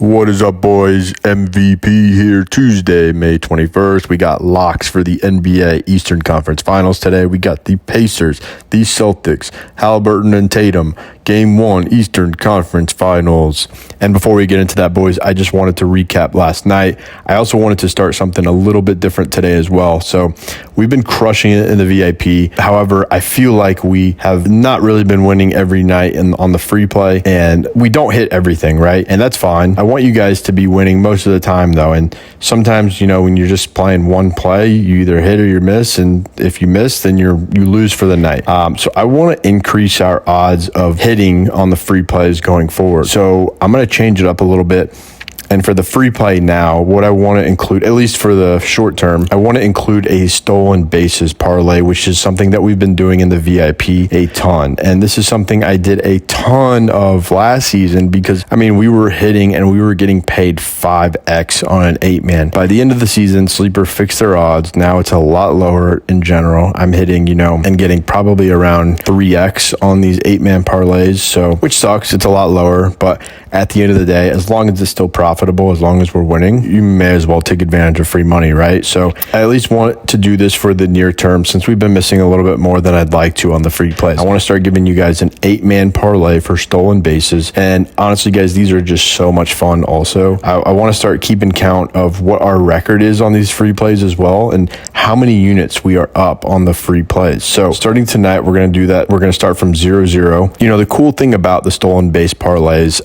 What is up, boys? MVP here. Tuesday, May 21st. We got locks for the NBA Eastern Conference Finals today. We got the Pacers, the Celtics, Halliburton and Tatum. Game 1, Eastern Conference Finals. And before we get into that, boys, I just wanted to recap last night. I also wanted to start something a little bit different today as well. So we've been crushing it in the VIP. However, I feel like we have not really been winning every night on the free play, and we don't hit everything, right? And that's fine. I want you guys to be winning most of the time, though. And sometimes, when you're just playing one play, you either hit or you miss. And if you miss, then you lose for the night. So I want to increase our odds of hitting on the free plays going forward. So I'm going to change it up a little bit. And for the free play now, what I want to include, at least for the short term, I want to include a stolen bases parlay, which is something that we've been doing in the VIP a ton. And this is something I did a ton of last season because, we were hitting and we were getting paid 5x on an 8-man. By the end of the season, Sleeper fixed their odds. Now it's a lot lower in general. I'm hitting, and getting probably around 3x on these 8-man parlays. So, which sucks. It's a lot lower, but at the end of the day, as long as it's still profitable, as long as we're winning, you may as well take advantage of free money, right? So I at least want to do this for the near term since we've been missing a little bit more than I'd like to on the free plays. I want to start giving you guys an 8-man parlay for stolen bases. And honestly, guys, these are just so much fun also. I want to start keeping count of what our record is on these free plays as well and how many units we are up on the free plays. So starting tonight, we're going to do that. We're going to start from 0-0. The cool thing about the stolen base parlays,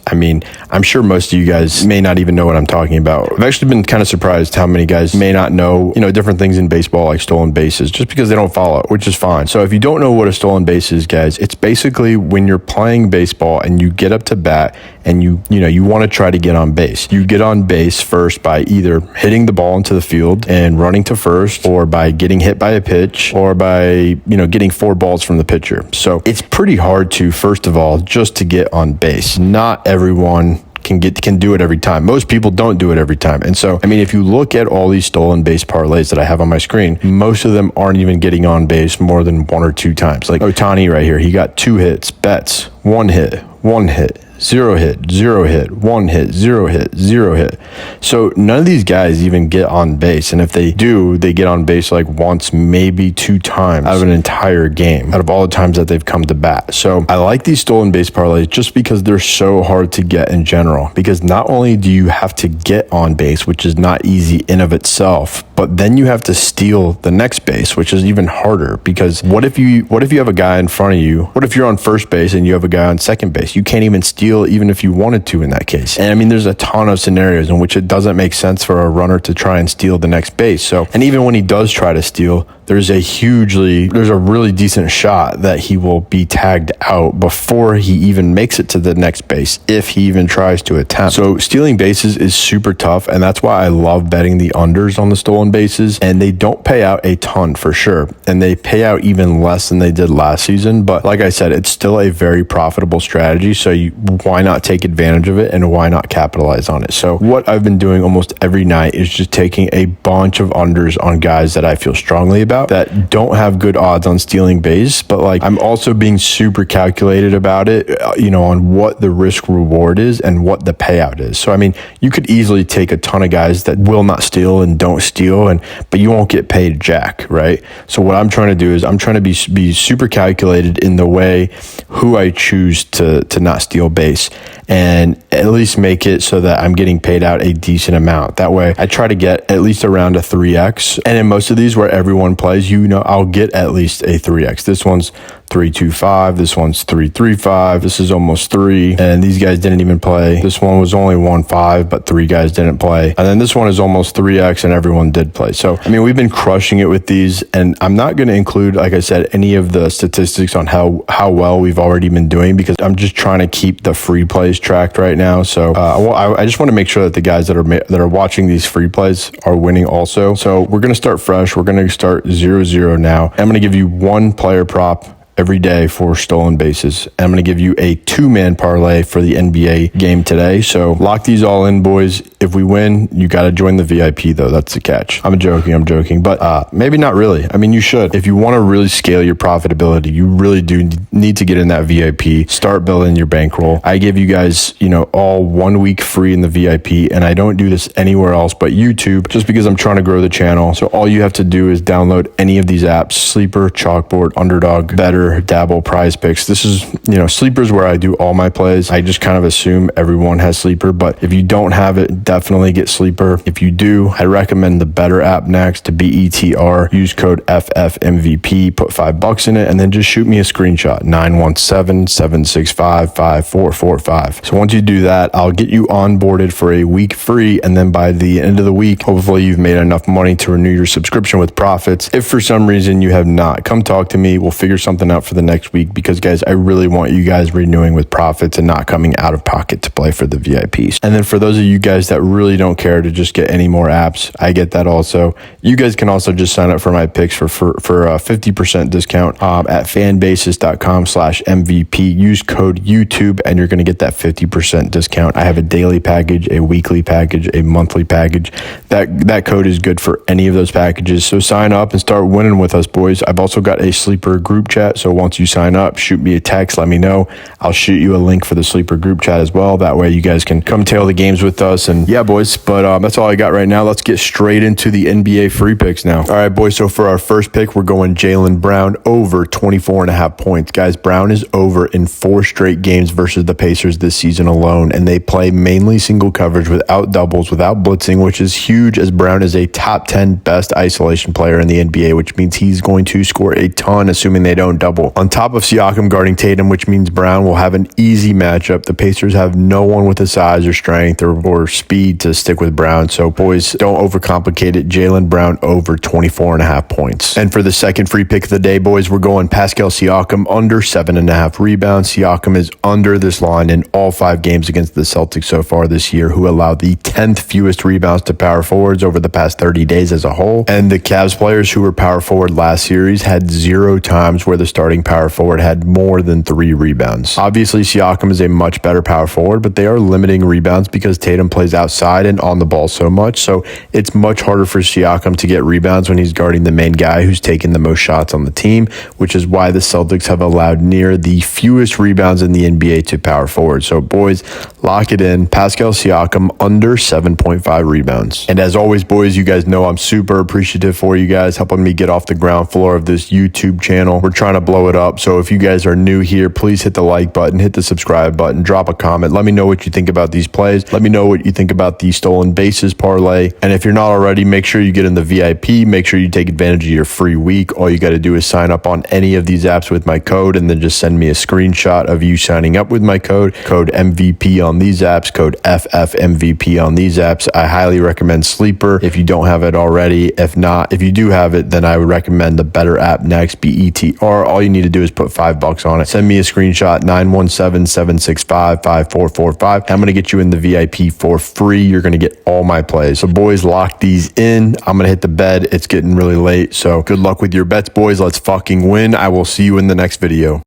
I'm sure most of you guys may not even know what I'm talking about. I've actually been kind of surprised how many guys may not know, different things in baseball like stolen bases just because they don't follow it, which is fine. So if you don't know what a stolen base is, guys, it's basically when you're playing baseball and you get up to bat and you want to try to get on base. You get on base first by either hitting the ball into the field and running to first, or by getting hit by a pitch, or by, getting 4 balls from the pitcher. So it's pretty hard to, first of all, just to get on base. Not everyone can do it every time. Most people don't do it every time. And so, if you look at all these stolen base parlays that I have on my screen, most of them aren't even getting on base more than 1 or 2 times. Like Ohtani right here, he got 2 hits, Betts, 1 hit, 1 hit. 0 hit, 0 hit, 1 hit, 0 hit, 0 hit. So none of these guys even get on base. And if they do, they get on base like once, maybe 2 times out of an entire game, out of all the times that they've come to bat. So I like these stolen base parlays just because they're so hard to get in general. Because not only do you have to get on base, which is not easy in of itself, but then you have to steal the next base, which is even harder. Because what if you have a guy in front of you? What if you're on first base and you have a guy on second base? You can't even steal even if you wanted to in that case. And there's a ton of scenarios in which it doesn't make sense for a runner to try and steal the next base. So, and even when he does try to steal, there's a really decent shot that he will be tagged out before he even makes it to the next base, if he even tries to attempt. So stealing bases is super tough, and that's why I love betting the unders on the stolen bases. And they don't pay out a ton for sure, and they pay out even less than they did last season. But like I said, it's still a very profitable strategy. So why not take advantage of it, and why not capitalize on it? So what I've been doing almost every night is just taking a bunch of unders on guys that I feel strongly about that don't have good odds on stealing base, but I'm also being super calculated about it, on what the risk reward is and what the payout is. So you could easily take a ton of guys that will not steal and don't steal, but you won't get paid jack, right? So what I'm trying to do is I'm trying to be super calculated in the way who I choose to not steal base, and at least make it so that I'm getting paid out a decent amount. That way I try to get at least around a 3x. And in most of these where everyone plays, I'll get at least a 3x. This one's 3.25. This one's 3.35. This is almost 3. And these guys didn't even play. This one was only 1.5, but 3 guys didn't play. And then this one is almost 3x and everyone did play. So, we've been crushing it with these, and I'm not going to include, like I said, any of the statistics on how well we've already been doing, because I'm just trying to keep the free plays tracked right now. So I just want to make sure that the guys that are watching these free plays are winning also. So we're going to start fresh. We're going to start 0-0 now. I'm going to give you one player prop every day for stolen bases. And I'm going to give you a 2-man parlay for the NBA game today. So lock these all in, boys. If we win, you got to join the VIP, though. That's the catch. I'm joking, but maybe not really. I mean, you should. If you want to really scale your profitability, you really do need to get in that VIP. Start building your bankroll. I give you guys, all 1 week free in the VIP, and I don't do this anywhere else but YouTube, just because I'm trying to grow the channel. So all you have to do is download any of these apps: Sleeper, Chalkboard, Underdog, Better, Dabble, Prizepicks. This is, Sleeper's where I do all my plays. I just kind of assume everyone has Sleeper, but if you don't have it, definitely get Sleeper. If you do, I recommend the Better app next, to BETR. Use code FFMVP, put $5 in it, and then just shoot me a screenshot, 917-765-5445. So once you do that, I'll get you onboarded for a week free, and then by the end of the week, hopefully you've made enough money to renew your subscription with profits. If for some reason you have not, come talk to me. We'll figure something out for the next week, because guys, I really want you guys renewing with profits and not coming out of pocket to play for the VIPs. And then for those of you guys that really don't care to just get any more apps, I get that also. You guys can also just sign up for my picks for a 50% discount at fanbasis.com/MVP. Use code YouTube and you're going to get that 50% discount. I have a daily package, a weekly package, a monthly package. That code is good for any of those packages. So sign up and start winning with us, boys. I've also got a Sleeper group chat. So once you sign up, shoot me a text, let me know. I'll shoot you a link for the Sleeper group chat as well. That way you guys can come tail the games with us. And yeah, boys, but that's all I got right now. Let's get straight into the NBA free picks now. All right, boys. So for our first pick, we're going Jaylen Brown over 24.5 points. Guys, Brown is over in 4 straight games versus the Pacers this season alone, and they play mainly single coverage without doubles, without blitzing, which is huge, as Brown is a top 10 best isolation player in the NBA, which means he's going to score a ton, assuming they don't double. On top of Siakam guarding Tatum, which means Brown will have an easy matchup. The Pacers have no one with the size or strength or speed to stick with Brown. So boys, don't overcomplicate it. Jaylen Brown over 24.5 points. And for the second free pick of the day, boys, we're going Pascal Siakam under 7.5 rebounds. Siakam is under this line in all 5 games against the Celtics so far this year, who allowed the 10th fewest rebounds to power forwards over the past 30 days as a whole. And the Cavs players who were power forward last series had 0 times where the starting power forward had more than 3 rebounds. Obviously, Siakam is a much better power forward, but they are limiting rebounds because Tatum plays outside and on the ball so much. So it's much harder for Siakam to get rebounds when he's guarding the main guy who's taking the most shots on the team, which is why the Celtics have allowed near the fewest rebounds in the NBA to power forward. So boys, lock it in. Pascal Siakam under 7.5 rebounds. And as always, boys, you guys know I'm super appreciative for you guys helping me get off the ground floor of this YouTube channel. We're trying to blow it up. So if you guys are new here, please hit the like button, hit the subscribe button, drop a comment. Let me know what you think about these plays. Let me know what you think about the stolen bases parlay. And if you're not already, make sure you get in the VIP. Make sure you take advantage of your free week. All you got to do is sign up on any of these apps with my code, and then just send me a screenshot of you signing up with my code MVP on these apps, code FFMVP on these apps. I highly recommend Sleeper if you don't have it already. If not, if you do have it, then I would recommend the Better app next, BETR. All you need to do is put $5 on it. Send me a screenshot, 917-765-5445. I'm going to get you in the VIP for free. You're going to get all my plays. So boys, lock these in. I'm going to hit the bed. It's getting really late. So good luck with your bets, boys. Let's fucking win. I will see you in the next video.